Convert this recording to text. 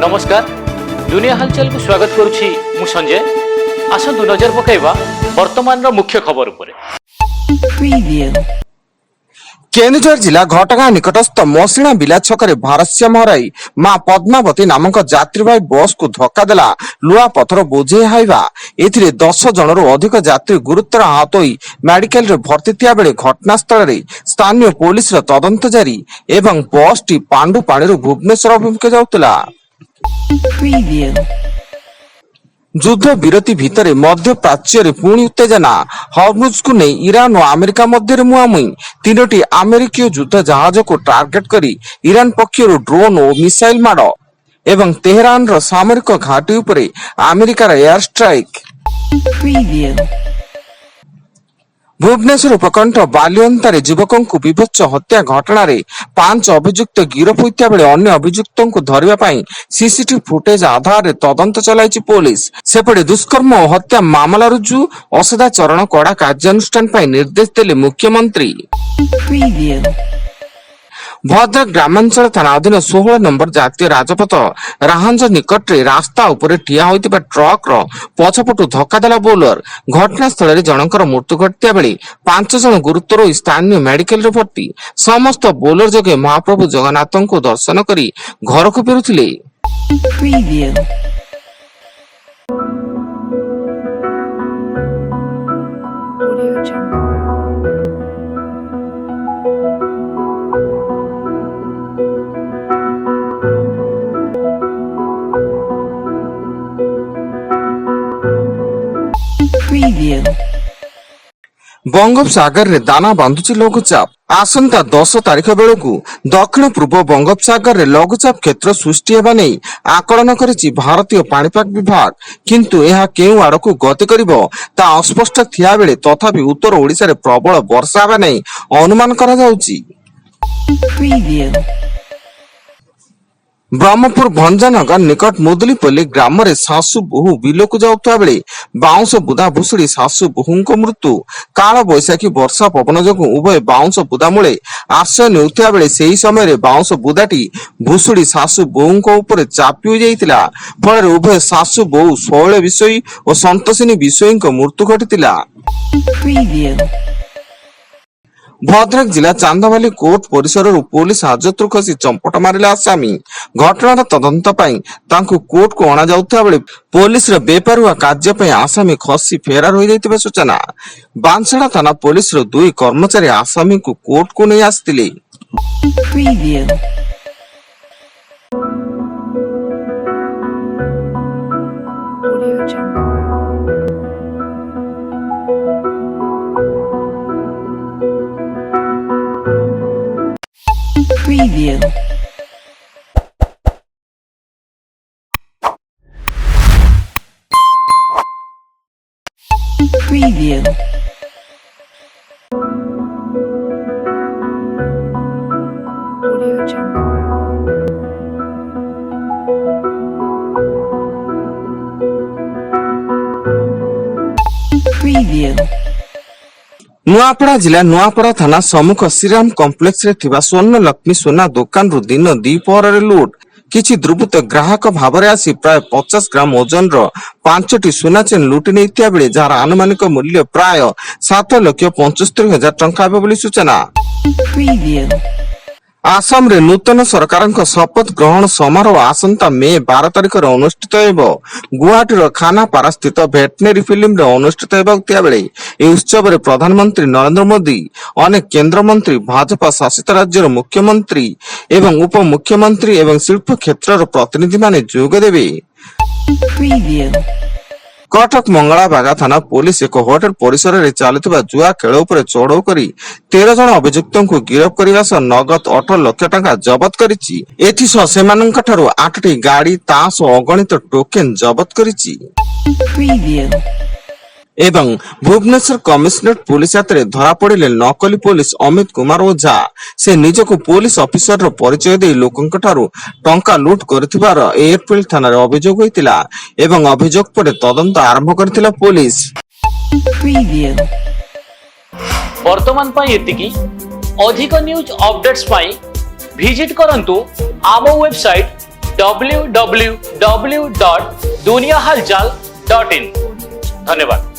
नमस्कार दुनिया हलचल को स्वागत करुछि मु संजय। आसतु नजर पकाइबा वर्तमान मुख्य खबर उपरे। केन्दुझर जिला घटगाँ निकटस्थ मसिणा बिला छकरे भारसाम्य हराई मां पद्मावती नामक यात्रीवाही बस को धक्का देला लुआ पथर बोझे हाइबा। एथिरे 10 जनरू अधिक यात्री गुरुतर आहत होई मेडिकल रे भर्ती थिया बेले घटनास्थल रे स्थानीय पुलिस रो तदंत जारी एवं बस टी पांडु पाणी भुवनेश्वर अभिमुखे जाउतला। युद्ध विरति भितर मध्य प्राच्य पुणी उत्तेजना हर्मुज को नहीं ईरान और अमेरिका मध्य मुहांमुही 3टी अमेरिकीय युद्ध जहाज को टार्गेट करी ईरान पक्षर ड्रोन और मिसाइल माड़ एवं तेहरान रो सामरिक घाटी उपरे अमेरिकार एयर स्ट्राइक। भुवनेश्वर उपकंठ बालियंतारे युवकों को विभत्स हत्या घटना रे 5 अभियुक्त गिरफ होइता बेले अन्य अभियुक्तों को धरिबा पई सीसीटीवी फुटेज आधार रे तदंत चलाइछि पुलिस। सेपटे दुष्कर्म और हत्या मामला रुजु असदाचरण कड़ा कार्यानुष्ठान पई निर्देश देले मुख्यमंत्री। भद्रक ग्रामांचल थाना अधीन 16 नंबर जातीय राजपथ राहांज निकट रे रास्ता उपरे ठिया होइतिबा ट्रक रो पछपटु धक्का देला बोलर। घटनास्थल रे जनकर मृत्यु घटिया बेले 5 जन गुरुतर स्थानीय मेडिकल रे भर्ती। समस्त बोलर जगे महाप्रभु जगन्नाथन को दर्शन करी घर को फेरुथिले। बंगोपसागर रे दाना बांधुची लघुचाप। आसंता 10 तारिख बेलू दक्षिण पूर्व बंगोपसागर रे लघुचाप क्षेत्र सृष्टि हेबा नै आकलन करिछि भारतीय पाणीपाग विभाग, किंतु यह केउ आड़कू गति करिवो ता अस्पष्ट थिया बेले तथापि उत्तर ओडिसा रे प्रबल वर्षा हेबा नै अनुमान करा जाउछि। ब्रह्मपुर भंजानगर निकट मुदलीपल्ली ग्राम रे सासु बहु बिलकु जाउता बेले बाउंस बुदा भुसुड़ी सासु बहुंको मृत्यु। काल बैशाखी वर्षा पवन जोगु उभय बाउंस बुदा मूले आश्रय नेउथिया बेले सेही समय रे बाउंस बुदाटी भुसुड़ी सासु बहुंको ऊपर चापी हो जाइतिला। फल उभय सासु बहु शैल विषयी और संतोषिनी विषयींको मृत्यु घटितिला। भद्रक जिला चांदावाली कोर्ट परिसर पुलिस हाजतरू खसी चंपट मारिला आसामी। घटनार तदंत पाई तांकु कोर्ट को अणा जाउथा बेले पुलिस रो बेपरुआ कार्य पे आसामी खसी फेरार हो जाइतिबा सूचना। बांसड़ा थाना पुलिस रो 2 कर्मचारी आसामी को कोर्ट को नहीं आस्तिले। नुआपड़ा जिला नुआपड़ा थाना सम्मुख श्रीराम कॉम्प्लेक्स रे थिबा स्वर्ण लक्ष्मी सोना दुकान रु दिन द्विपहर रे लूट। किछि दुर्बृत्त ग्राहक भावरे आसी प्राय 50 ग्राम ओजन रो 5टी सोना चेन लुटि नेइतिया बेले जार आनुमानिक मूल्य प्राय 7,75,000 टंका हेबो बोली सूचना। आसाम रे नूतन सरकार शपथ ग्रहण समारोह आसंता मे 12 तारिख अनुष्ठित हेबो। गुवाहाटी खानापारा स्थित भेटनेरी फिल्म रे अनुष्ठित हेबाक बेले ए उत्सव रे प्रधानमंत्री नरेंद्र मोदी, अनेक केंद्र मंत्री, भाजपा शासित राज्यर मुख्यमंत्री एवं उप मुख्यमंत्री एवं शिल्प क्षेत्र प्रतिनिधि माने जोग देबे। कटक मंगलाबागा थाना पुलिस एक होटेल परिसर में चलुवा जुआ खेल उपर चढ़ऊ करी 13 जन अभियुक्तों को गिरफ्त करने सह नगद 18 लाख टंका जबत करिछि। एथिसह सेमानंकठारु 8टी गाड़ी तास और अगणित टोकेन जबत करिछि। एवं भुवनेश्वर कमिश्नरेट पुलिस हाथ धरा पड़े नकली पुलिस अमित कुमार ओझा। से निजको पुलिस ऑफिसर परिचय दे लोकंक ठारू टंका लूट करथिबार एयरफील्ड थाना रे अभियोग होइतिला एवं अभियोग पर तदंत आरंभ करथिला पुलिस। वर्तमान पाई एतिकी अधिक न्यूज अपडेट्स पाई विजिट करंतु आम वेबसाइट www.duniyahalchal.in। ধন্যবাদ।